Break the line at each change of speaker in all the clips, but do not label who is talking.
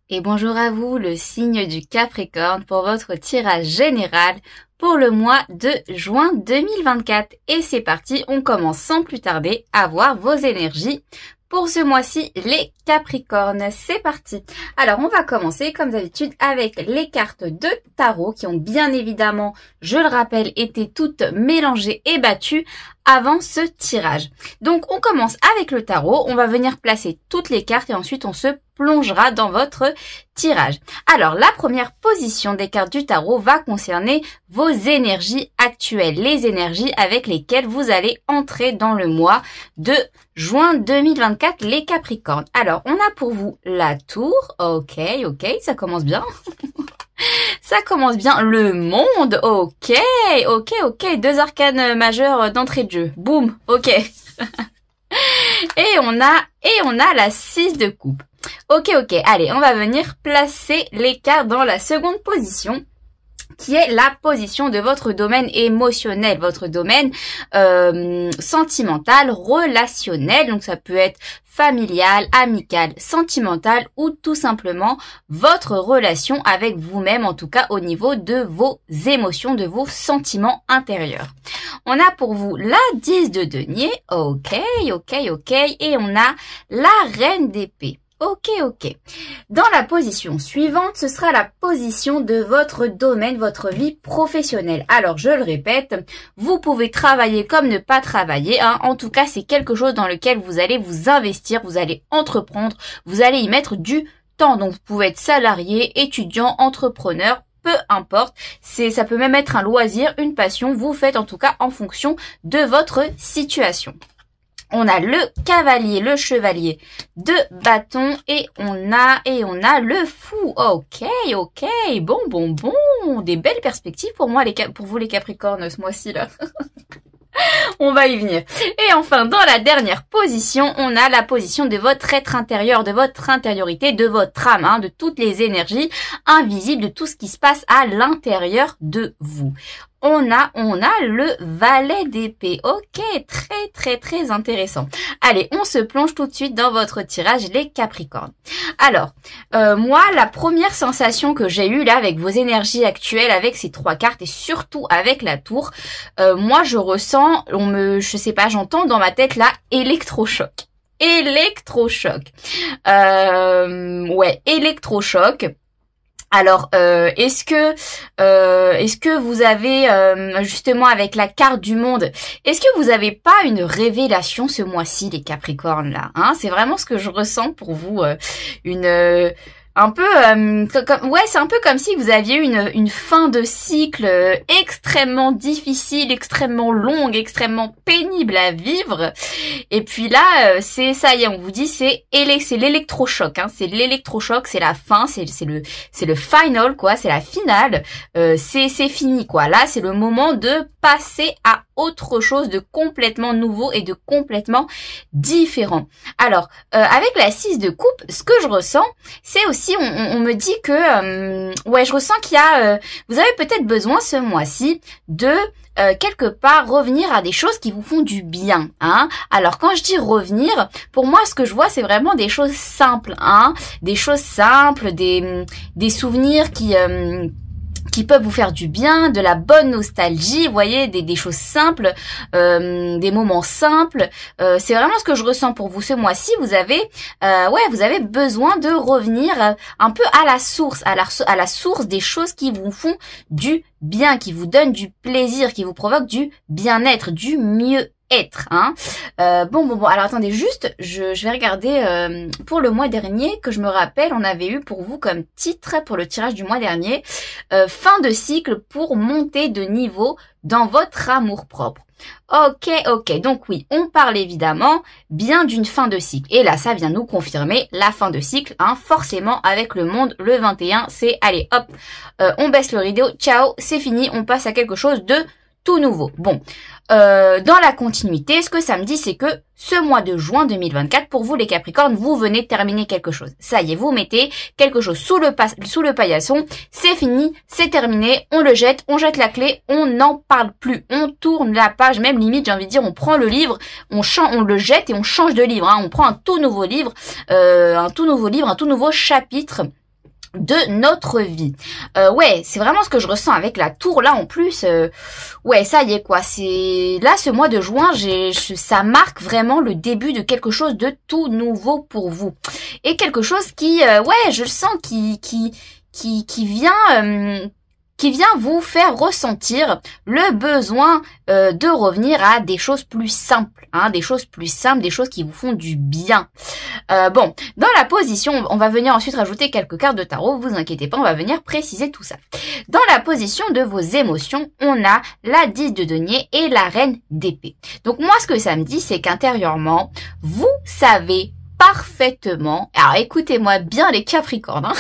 Et bonjour à vous, le signe du Capricorne, pour votre tirage général pour le mois de juin 2024. Et c'est parti, on commence sans plus tarder à voir vos énergies pour ce mois-ci, les Capricornes. C'est parti. Alors, on va commencer, comme d'habitude, avec les cartes de tarot qui ont bien évidemment, je le rappelle, été toutes mélangées et battues avant ce tirage. Donc, on commence avec le tarot. On va venir placer toutes les cartes et ensuite, on se plongera dans votre tirage. Alors, la première position des cartes du tarot va concerner vos énergies actuelles, les énergies avec lesquelles vous allez entrer dans le mois de juin 2024, les Capricornes. Alors, on a pour vous la tour. Ok, ça commence bien. Ça commence bien. Le monde. Ok. Deux arcanes majeurs d'entrée de jeu. Boum. Ok. Et on a la 6 de coupe. Ok. Allez, on va venir placer les cartes dans la seconde position, qui est la position de votre domaine émotionnel, votre domaine sentimental, relationnel. Donc ça peut être familial, amical, sentimental ou tout simplement votre relation avec vous-même, en tout cas au niveau de vos émotions, de vos sentiments intérieurs. On a pour vous la 10 de denier, ok, et on a la reine d'épée. Ok. Dans la position suivante, ce sera la position de votre domaine, votre vie professionnelle. Alors, je le répète, vous pouvez travailler comme ne pas travailler, hein. En tout cas, c'est quelque chose dans lequel vous allez vous investir, vous allez entreprendre, vous allez y mettre du temps. Donc, vous pouvez être salarié, étudiant, entrepreneur, peu importe. Ça peut même être un loisir, une passion. Vous faites en tout cas en fonction de votre situation. On a le cavalier, le chevalier de bâton et on a le fou. Ok. Bon. Des belles perspectives pour moi, pour vous les Capricornes ce mois-ci là. On va y venir. Et enfin, dans la dernière position, on a la position de votre être intérieur, de votre intériorité, de votre âme, hein, de toutes les énergies invisibles, de tout ce qui se passe à l'intérieur de vous. On a le valet d'épée. Ok, très intéressant. Allez, on se plonge tout de suite dans votre tirage, les Capricornes. Alors, moi, la première sensation que j'ai eue là avec vos énergies actuelles, avec ces trois cartes et surtout avec la tour, moi je ressens, j'entends dans ma tête là, électrochoc. Électrochoc. Alors, est-ce que vous avez, justement avec la carte du monde, est-ce que vous avez pas une révélation ce mois-ci, les Capricornes, là, hein? C'est vraiment ce que je ressens pour vous, c'est un peu comme si vous aviez une fin de cycle extrêmement difficile, extrêmement longue, extrêmement pénible à vivre. Et puis là, ça y est, on vous dit c'est l'électrochoc, hein, c'est l'électrochoc, c'est la fin, c'est le final quoi, c'est la finale. C'est fini quoi. Là, c'est le moment de passer à autre chose de complètement nouveau et de complètement différent. Alors, avec la 6 de coupe, ce que je ressens, c'est aussi, on me dit que, je ressens qu'il y a, vous avez peut-être besoin ce mois-ci de quelque part revenir à des choses qui vous font du bien, hein. Alors quand je dis revenir, pour moi ce que je vois c'est vraiment des choses simples, hein, des choses simples, des souvenirs qui peuvent vous faire du bien, de la bonne nostalgie, vous voyez, des choses simples, des moments simples. C'est vraiment ce que je ressens pour vous ce mois-ci. Vous avez besoin de revenir un peu à la source, à la source des choses qui vous font du bien, qui vous donnent du plaisir, qui vous provoquent du bien-être, du mieux-être, hein. Bon. Alors attendez, juste, je vais regarder pour le mois dernier, que je me rappelle, on avait eu pour vous comme titre pour le tirage du mois dernier, fin de cycle pour monter de niveau dans votre amour-propre. Ok. Donc oui, on parle évidemment bien d'une fin de cycle. Et là, ça vient nous confirmer la fin de cycle, hein, forcément avec le monde, le 21, c'est allez, hop, on baisse le rideau, ciao, c'est fini, on passe à quelque chose de tout nouveau. Bon, dans la continuité, ce que ça me dit, c'est que ce mois de juin 2024, pour vous les Capricornes, vous venez de terminer quelque chose. Ça y est, vous mettez quelque chose sous le paillasson, c'est fini, c'est terminé, on le jette, on jette la clé, on n'en parle plus, on tourne la page, même limite, j'ai envie de dire, on prend le livre, on le jette et on change de livre, hein. On prend un tout nouveau livre, un tout nouveau chapitre. de notre vie. Ouais, c'est vraiment ce que je ressens avec la tour là en plus. Ouais, ça y est quoi. C'est là ce mois de juin, ça marque vraiment le début de quelque chose de tout nouveau pour vous et quelque chose qui, ouais, je le sens qui vient vous faire ressentir le besoin de revenir à des choses plus simples, hein, des choses plus simples, des choses qui vous font du bien. Bon, dans la position, on va venir ensuite rajouter quelques cartes de tarot, vous inquiétez pas, on va venir préciser tout ça. Dans la position de vos émotions, on a la 10 de denier et la reine d'épée. Donc moi, ce que ça me dit, c'est qu'intérieurement, vous savez parfaitement, alors écoutez-moi bien les Capricornes, hein,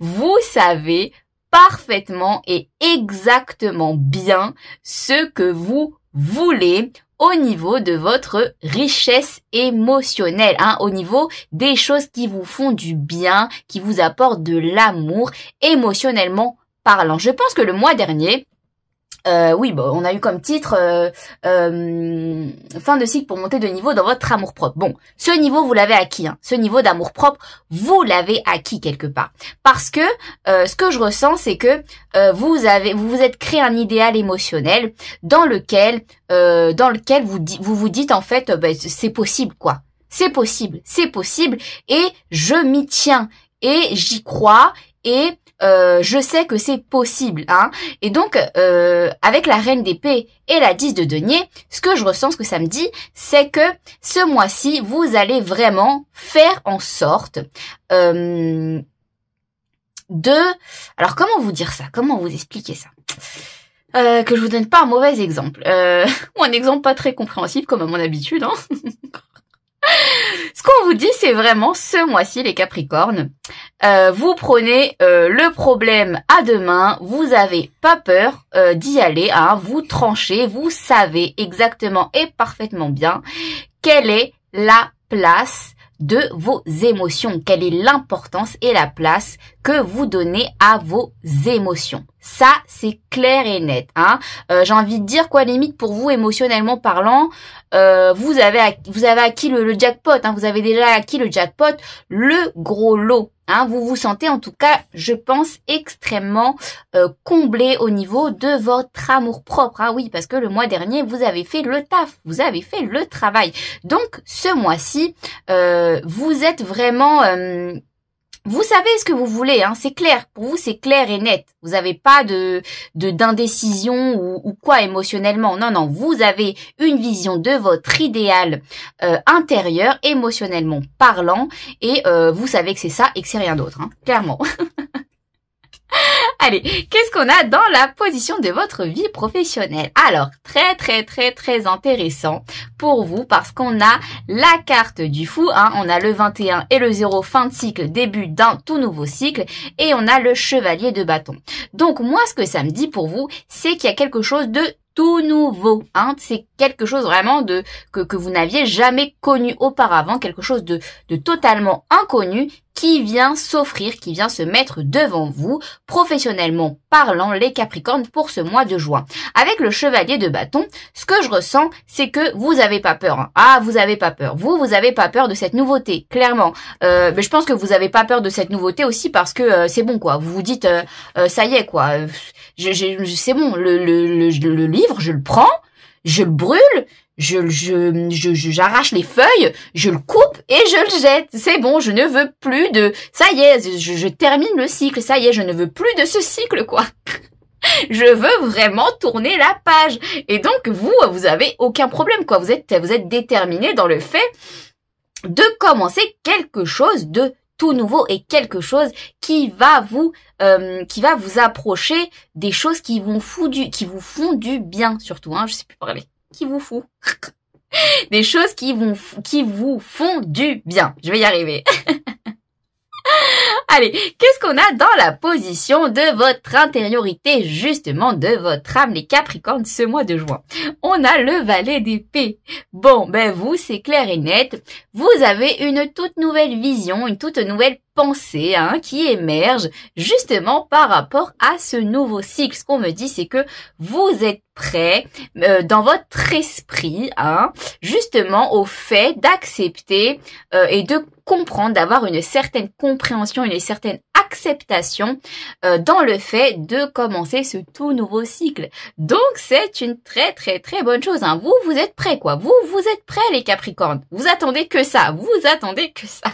vous savez parfaitement et exactement bien ce que vous voulez au niveau de votre richesse émotionnelle, hein, au niveau des choses qui vous font du bien, qui vous apportent de l'amour émotionnellement parlant. Je pense que le mois dernier, oui, bon, on a eu comme titre fin de cycle pour monter de niveau dans votre amour-propre. Bon, ce niveau, vous l'avez acquis. Hein. Ce niveau d'amour-propre, vous l'avez acquis quelque part. Parce que ce que je ressens, c'est que vous vous êtes créé un idéal émotionnel dans lequel vous vous dites en fait, c'est possible quoi. C'est possible et je m'y tiens et j'y crois et je sais que c'est possible, hein. Et donc, avec la reine d'épée et la 10 de denier, ce que je ressens, ce que ça me dit, c'est que ce mois-ci, vous allez vraiment faire en sorte alors, comment vous dire ça? Comment vous expliquer ça? Que je vous donne pas un mauvais exemple. Ou un exemple pas très compréhensible, comme à mon habitude, hein. Ce qu'on vous dit, c'est vraiment ce mois-ci, les Capricornes, vous prenez le problème à deux mains, vous avez pas peur d'y aller, hein, vous tranchez, vous savez exactement et parfaitement bien quelle est la place de vos émotions, quelle est l'importance et la place que vous donnez à vos émotions. Ça, c'est clair et net, hein. J'ai envie de dire quoi, limite pour vous émotionnellement parlant, vous avez acquis le jackpot, hein. Vous avez déjà acquis le jackpot, le gros lot, hein. Vous vous sentez en tout cas, je pense, extrêmement comblé au niveau de votre amour propre, hein. Oui, parce que le mois dernier, vous avez fait le taf, vous avez fait le travail. Donc, ce mois-ci, vous êtes vraiment vous savez ce que vous voulez, hein, c'est clair. Pour vous, c'est clair et net. Vous n'avez pas d'indécision ou quoi émotionnellement. Non, non, vous avez une vision de votre idéal intérieur, émotionnellement parlant, et vous savez que c'est ça et que c'est rien d'autre, hein, clairement. Allez, qu'est-ce qu'on a dans la position de votre vie professionnelle? Alors, très intéressant pour vous parce qu'on a la carte du fou, hein, on a le 21 et le 0, fin de cycle, début d'un tout nouveau cycle, et on a le chevalier de bâton. Donc moi, ce que ça me dit pour vous, c'est qu'il y a quelque chose de tout nouveau, hein, c'est quelque chose vraiment que vous n'aviez jamais connu auparavant, quelque chose de totalement inconnu qui vient s'offrir, qui vient se mettre devant vous, professionnellement parlant, les Capricornes, pour ce mois de juin. Avec le chevalier de bâton, ce que je ressens, c'est que vous avez pas peur, hein. Ah, vous avez pas peur. Vous avez pas peur de cette nouveauté, clairement. Mais je pense que vous avez pas peur de cette nouveauté aussi parce que c'est bon, quoi. Vous vous dites, ça y est, quoi. C'est bon, le livre, je le prends, je le brûle, j'arrache les feuilles, je le coupe et je le jette. C'est bon, je ne veux plus de... Ça y est, je termine le cycle. Ça y est, je ne veux plus de ce cycle, quoi. Je veux vraiment tourner la page. Et donc, vous avez aucun problème, quoi. Vous êtes déterminé dans le fait de commencer quelque chose de tout nouveau et quelque chose qui va vous approcher des choses qui vous font du bien, surtout, hein. Je sais plus parler. Qui vous fout. Des choses qui vous font du bien. Je vais y arriver. Allez, qu'est-ce qu'on a dans la position de votre intériorité, justement, de votre âme, les Capricornes, ce mois de juin? On a le valet d'épée. Bon, ben vous, c'est clair et net. Vous avez une toute nouvelle vision, une toute nouvelle pensées hein, qui émergent justement par rapport à ce nouveau cycle. Ce qu'on me dit, c'est que vous êtes prêt dans votre esprit, hein, justement au fait d'accepter et de comprendre, d'avoir une certaine compréhension, une certaine acceptation dans le fait de commencer ce tout nouveau cycle. Donc c'est une très très très bonne chose. Hein. Vous êtes prêts quoi. Vous êtes prêts les Capricornes. Vous attendez que ça. Vous attendez que ça.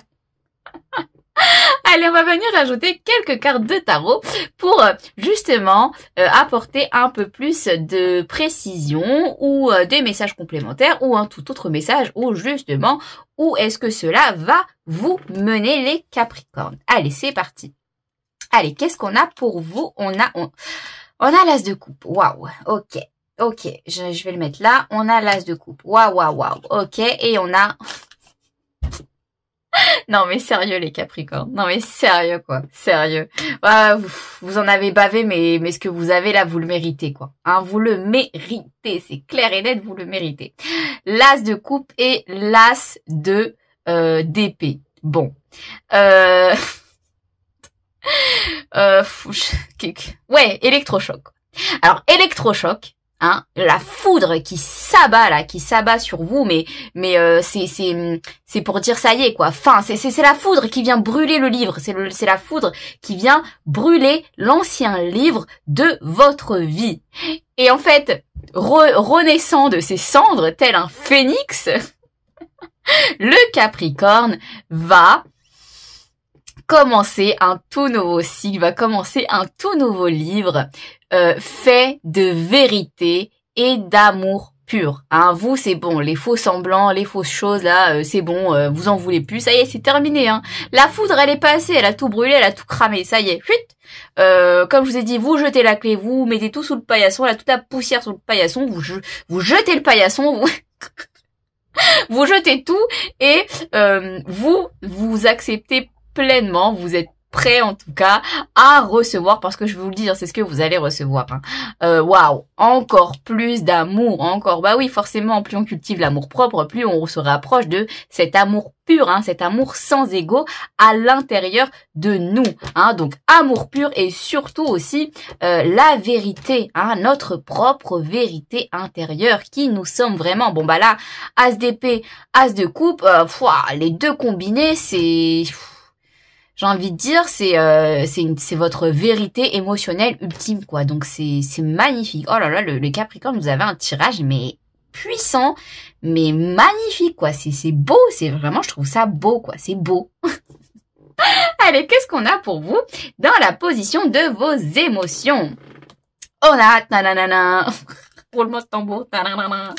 Allez, on va venir rajouter quelques cartes de tarot pour justement apporter un peu plus de précision ou des messages complémentaires ou un tout autre message ou justement où est-ce que cela va vous mener les Capricornes. Allez, c'est parti. Allez, qu'est-ce qu'on a pour vous? On a l'as de coupe. Waouh. Ok. Ok. Je vais le mettre là. On a l'as de coupe. Waouh, waouh, waouh. Ok. Et on a... Non mais sérieux les Capricornes, non mais sérieux quoi, sérieux. Vous en avez bavé mais ce que vous avez là vous le méritez quoi. Hein, vous le méritez, c'est clair et net, vous le méritez. L'as de coupe et l'as de d'épée. Bon. Ouais, électrochoc. Alors électrochoc. Hein, la foudre qui s'abat là, qui s'abat sur vous, mais c'est pour dire ça y est quoi. Enfin, c'est la foudre qui vient brûler le livre. C'est la foudre qui vient brûler l'ancien livre de votre vie. Et en fait, renaissant de ses cendres, tel un phénix, le Capricorne va commencer un tout nouveau cycle, va commencer un tout nouveau livre fait de vérité et d'amour pur. Hein, vous, c'est bon, les faux semblants, les fausses choses, là, c'est bon, vous en voulez plus, ça y est, c'est terminé. Hein. La foudre, elle est passée, elle a tout brûlé, elle a tout cramé, ça y est, chut. Comme je vous ai dit, vous jetez la clé, vous mettez tout sous le paillasson, là, toute la poussière sous le paillasson, vous jetez le paillasson, vous jetez tout et vous acceptez pleinement, vous êtes prêt en tout cas à recevoir, parce que je vais vous le dire, c'est ce que vous allez recevoir. Hein. Waouh, encore plus d'amour, encore. Bah oui, forcément, plus on cultive l'amour propre, plus on se rapproche de cet amour pur, hein, cet amour sans ego à l'intérieur de nous. Hein. Donc amour pur et surtout aussi la vérité, hein, notre propre vérité intérieure, qui nous sommes vraiment. Bon bah là, as d'épée, as de coupe, les deux combinés, c'est... J'ai envie de dire, c'est votre vérité émotionnelle ultime, quoi. Donc c'est magnifique. Oh là là, le Capricorne, vous avez un tirage, mais puissant, mais magnifique, quoi. C'est beau, c'est vraiment, je trouve ça beau, quoi. C'est beau. Allez, qu'est-ce qu'on a pour vous dans la position de vos émotions? On a, nanana, roulement de tambour, nanana.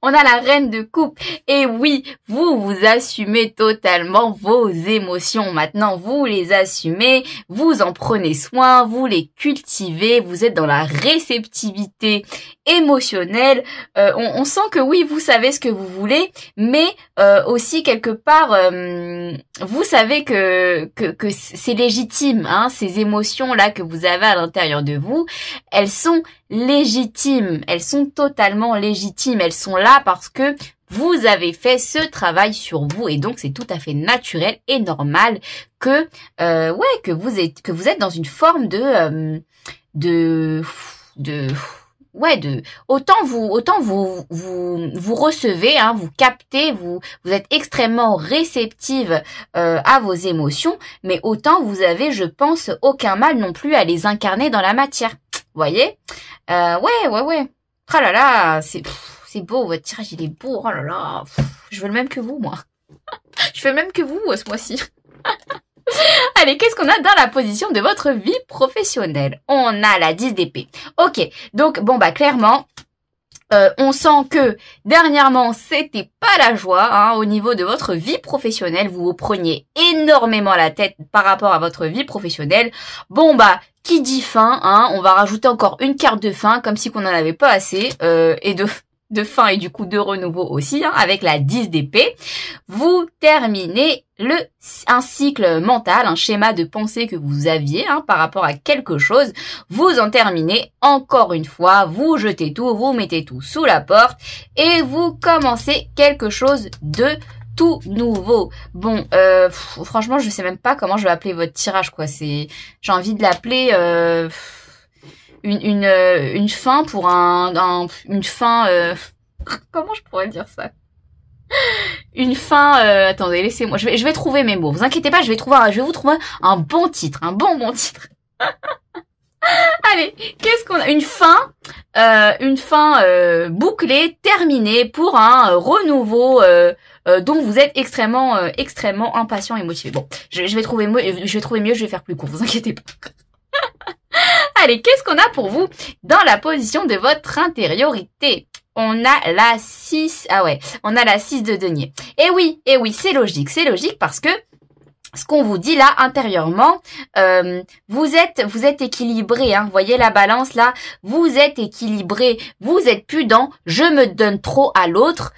On a la reine de coupe. Et oui, vous assumez totalement vos émotions. Maintenant, vous les assumez, vous en prenez soin, vous les cultivez, vous êtes dans la réceptivité émotionnelle. On sent que oui, vous savez ce que vous voulez, mais aussi quelque part, vous savez que c'est légitime, hein, ces émotions-là que vous avez à l'intérieur de vous, elles sont légitimes, elles sont totalement légitimes, elles sont là parce que vous avez fait ce travail sur vous et donc c'est tout à fait naturel et normal que que vous êtes dans une forme autant vous recevez, hein, vous captez, vous êtes extrêmement réceptive à vos émotions, mais autant vous avez, je pense, aucun mal non plus à les incarner dans la matière. Vous voyez? Ouais. Oh là là, c'est beau, votre tirage il est beau. Oh là là, je veux le même que vous, moi. Je veux le même que vous ce mois-ci. Allez, qu'est-ce qu'on a dans la position de votre vie professionnelle? On a la 10 d'épée. Ok, donc bon bah clairement, on sent que dernièrement c'était pas la joie, hein, au niveau de votre vie professionnelle. Vous vous preniez énormément la tête par rapport à votre vie professionnelle. Bon bah, qui dit fin, hein, on va rajouter encore une carte de fin, comme si qu'on n'en avait pas assez, et de fin et du coup de renouveau aussi, hein, avec la 10 d'épée. Vous terminez un cycle mental, un schéma de pensée que vous aviez, hein, par rapport à quelque chose. Vous en terminez encore une fois, vous jetez tout, vous mettez tout sous la porte et vous commencez quelque chose de tout nouveau. Bon, franchement, je sais même pas comment je vais appeler votre tirage, quoi. J'ai envie de l'appeler une fin pour une fin. Comment je pourrais dire ça? Une fin. Attendez, laissez-moi. Je vais trouver mes mots. Vous inquiétez pas, je vais vous trouver un bon titre, un bon titre. Allez, qu'est-ce qu'on a? Une fin bouclée, terminée pour un renouveau dont vous êtes extrêmement impatient et motivé. Bon, je vais trouver mieux, je vais faire plus court, vous inquiétez pas. Allez, qu'est-ce qu'on a pour vous dans la position de votre intériorité? On a la 6, on a la 6 de denier. Et oui, c'est logique parce que ce qu'on vous dit là intérieurement, vous êtes équilibré, hein. Vous voyez la balance là, vous êtes équilibré, vous êtes plus dans je me donne trop à l'autre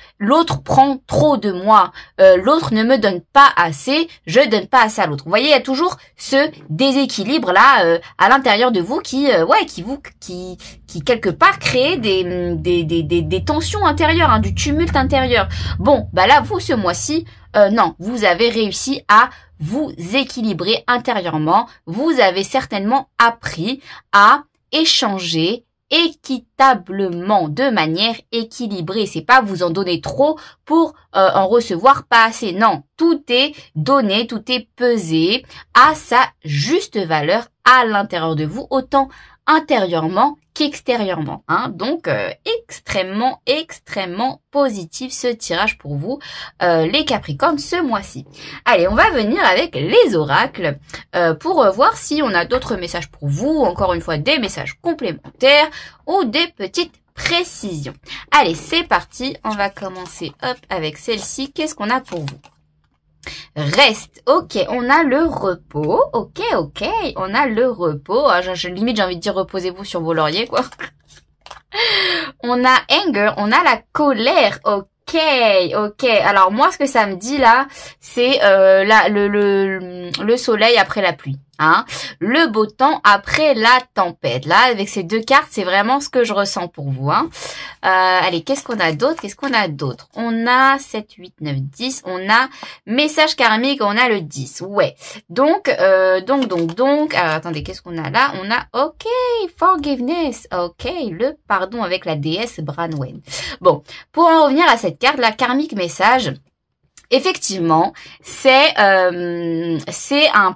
prend trop de moi, l'autre ne me donne pas assez, je donne pas assez à l'autre. Vous voyez, il y a toujours ce déséquilibre là à l'intérieur de vous qui quelque part crée des tensions intérieures, hein, du tumulte intérieur. Bon, bah là vous ce mois-ci, non, vous avez réussi à vous équilibrer intérieurement. Vous avez certainement appris à échanger équitablement, de manière équilibrée. C'est pas vous en donner trop pour en recevoir pas assez. Non, tout est donné, tout est pesé à sa juste valeur à l'intérieur de vous, autant intérieurement qu'extérieurement, hein. Donc extrêmement positif ce tirage pour vous les Capricornes ce mois-ci. Allez, on va venir avec les oracles pour voir si on a d'autres messages pour vous, encore une fois des messages complémentaires ou des petites précisions. Allez, c'est parti, on va commencer avec celle-ci. Qu'est-ce qu'on a pour vous? Reste, ok, on a le repos, ok, on a le repos, limite j'ai envie de dire reposez-vous sur vos lauriers, quoi. On a anger, on a la colère, ok, alors moi ce que ça me dit là, c'est le soleil après la pluie, hein, le beau temps après la tempête. Là avec ces deux cartes, c'est vraiment ce que je ressens pour vous, hein. Allez, qu'est-ce qu'on a d'autre? On a 7, 8, 9, 10, on a message karmique, on a le 10, ouais. Donc, attendez, qu'est-ce qu'on a là? On a, ok, forgiveness, ok, le pardon avec la déesse Branwen. Bon, pour en revenir à cette carte, la karmique message, effectivement, c'est un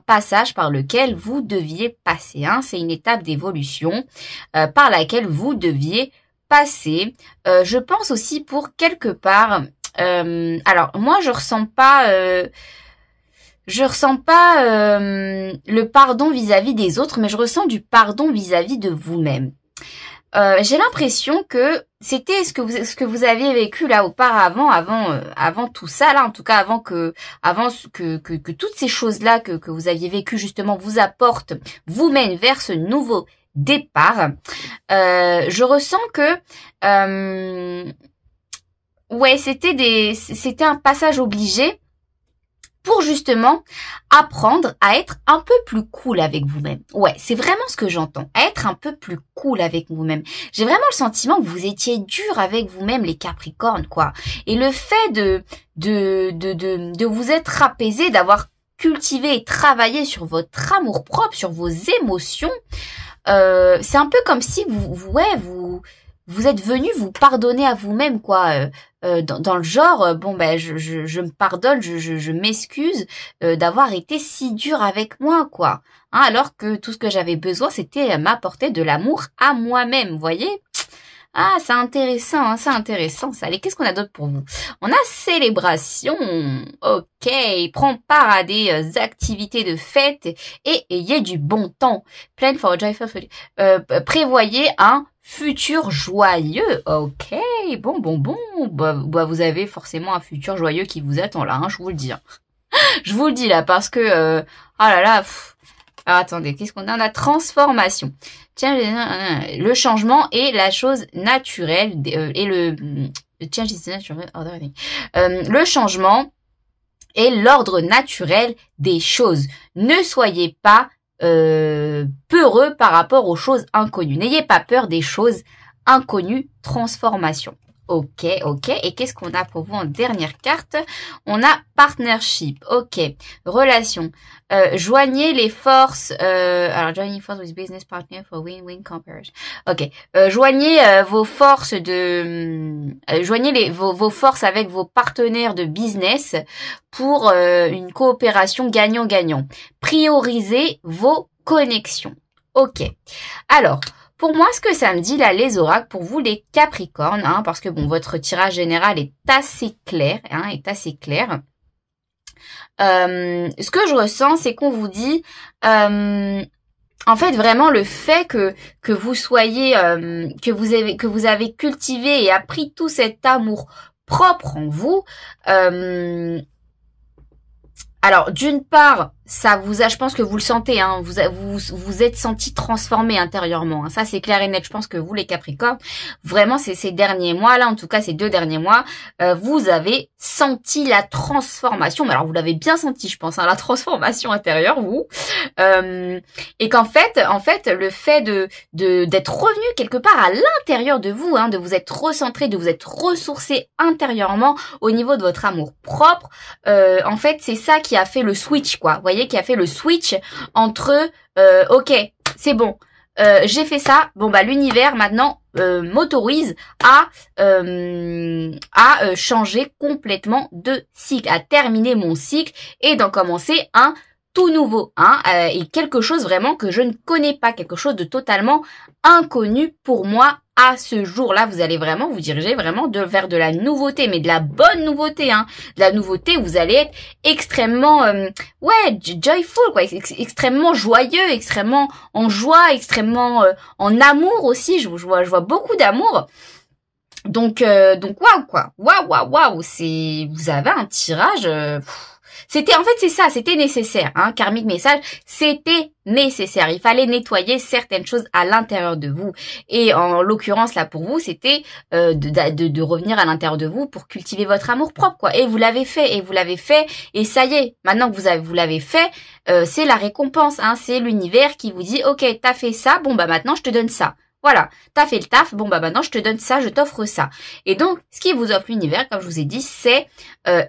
passage par lequel vous deviez passer, hein. C'est une étape d'évolution par laquelle vous deviez passer. Je pense aussi pour quelque part. Alors moi, je ressens pas le pardon vis-à-vis des autres, mais je ressens du pardon vis-à-vis de vous-même. J'ai l'impression que c'était ce que vous aviez vécu là auparavant, avant tout ça là, en tout cas avant que toutes ces choses là que vous aviez vécu justement vous mènent vers ce nouveau départ. Je ressens que c'était un passage obligé pour justement apprendre à être un peu plus cool avec vous-même. Ouais, c'est vraiment ce que j'entends. À être un peu plus cool avec vous-même. J'ai vraiment le sentiment que vous étiez dur avec vous-même, les Capricornes, quoi. Et le fait de vous être apaisé, d'avoir cultivé et travaillé sur votre amour-propre, sur vos émotions, c'est un peu comme si vous êtes venu vous pardonner à vous-même, quoi. Dans le genre, bon ben je me pardonne, je m'excuse d'avoir été si dur avec moi, quoi. Hein, alors que tout ce que j'avais besoin, c'était m'apporter de l'amour à moi-même, vous voyez. Ah, c'est intéressant, hein, c'est intéressant ça. Allez, qu'est-ce qu'on a d'autre pour vous? On a célébration, ok, prends part à des activités de fête et ayez du bon temps. Plan for a joyful future. Prévoyez un futur joyeux, ok, bon, bah vous avez forcément un futur joyeux qui vous attend là, hein, je vous le dis. Hein. Je vous le dis là, parce que, ah là là, alors, attendez, qu'est-ce qu'on a? On a transformation. Tiens, le changement est la chose naturelle, et le changement est l'ordre naturel des choses. Ne soyez pas peureux par rapport aux choses inconnues. N'ayez pas peur des choses inconnues. Transformation. Ok, ok. Et qu'est-ce qu'on a pour vous en dernière carte? On a partnership. Ok. Relation. Joignez les forces. Alors, joining forces with business partner for win-win cooperation. Ok. Joignez vos forces joignez vos forces avec vos partenaires de business pour une coopération gagnant-gagnant. Priorisez vos connexions. Ok. Alors, pour moi, ce que ça me dit là, les oracles, pour vous les Capricornes, hein, parce que bon, votre tirage général est assez clair, hein, ce que je ressens, c'est qu'on vous dit, en fait, vraiment le fait que vous soyez, que vous avez cultivé et appris tout cet amour propre en vous. Alors, d'une part, ça vous a, je pense que vous le sentez, hein, vous êtes senti transformé intérieurement. Hein, ça, c'est clair et net. Je pense que vous, les Capricornes, vraiment, ces derniers mois, là, en tout cas, ces 2 derniers mois, vous avez senti la transformation. Mais alors, vous l'avez bien senti, je pense, hein, la transformation intérieure, vous. Et qu'en fait, le fait d'être revenu quelque part à l'intérieur de vous, hein, de vous être recentré, de vous être ressourcé intérieurement au niveau de votre amour propre, en fait, c'est ça qui a fait le switch, quoi. Vous voyez, qui a fait le switch entre ok, c'est bon, j'ai fait ça, bon bah l'univers maintenant m'autorise à changer complètement de cycle, à terminer mon cycle et d'en commencer un tout nouveau, hein, et quelque chose vraiment que je ne connais pas, quelque chose de totalement inconnu pour moi. À ce jour-là, vous allez vraiment vous diriger vraiment vers de la nouveauté, mais de la bonne nouveauté, hein. De la nouveauté où vous allez être extrêmement, joyful, quoi, extrêmement joyeux, extrêmement en joie, extrêmement en amour aussi. Je vois beaucoup d'amour. Donc waouh, quoi, waouh, vous avez un tirage. C'était, en fait, c'est ça, c'était nécessaire, hein, karmique message, c'était nécessaire. Il fallait nettoyer certaines choses à l'intérieur de vous. Et en l'occurrence, là, pour vous, c'était de revenir à l'intérieur de vous pour cultiver votre amour propre, quoi. Et vous l'avez fait, et ça y est, maintenant que vous l'avez fait, c'est la récompense, hein, c'est l'univers qui vous dit, ok, t'as fait ça, bon, bah maintenant, je te donne ça. Voilà, t'as fait le taf, bon bah maintenant je te donne ça, je t'offre ça. Et donc, ce qui vous offre l'univers, comme je vous ai dit, c'est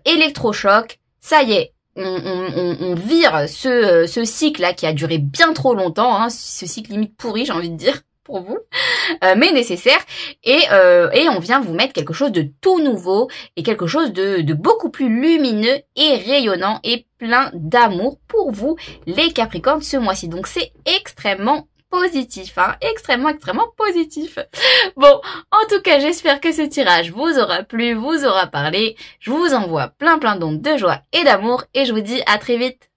électrochoc. Ça y est, on vire ce cycle là qui a duré bien trop longtemps, hein, ce cycle limite pourri, j'ai envie de dire pour vous, mais nécessaire. Et on vient vous mettre quelque chose de tout nouveau et quelque chose de beaucoup plus lumineux et rayonnant et plein d'amour pour vous, les Capricornes, ce mois-ci. Donc c'est extrêmement positif, hein, extrêmement positif. Bon, en tout cas, j'espère que ce tirage vous aura plu, vous aura parlé. Je vous envoie plein d'ondes de joie et d'amour et je vous dis à très vite.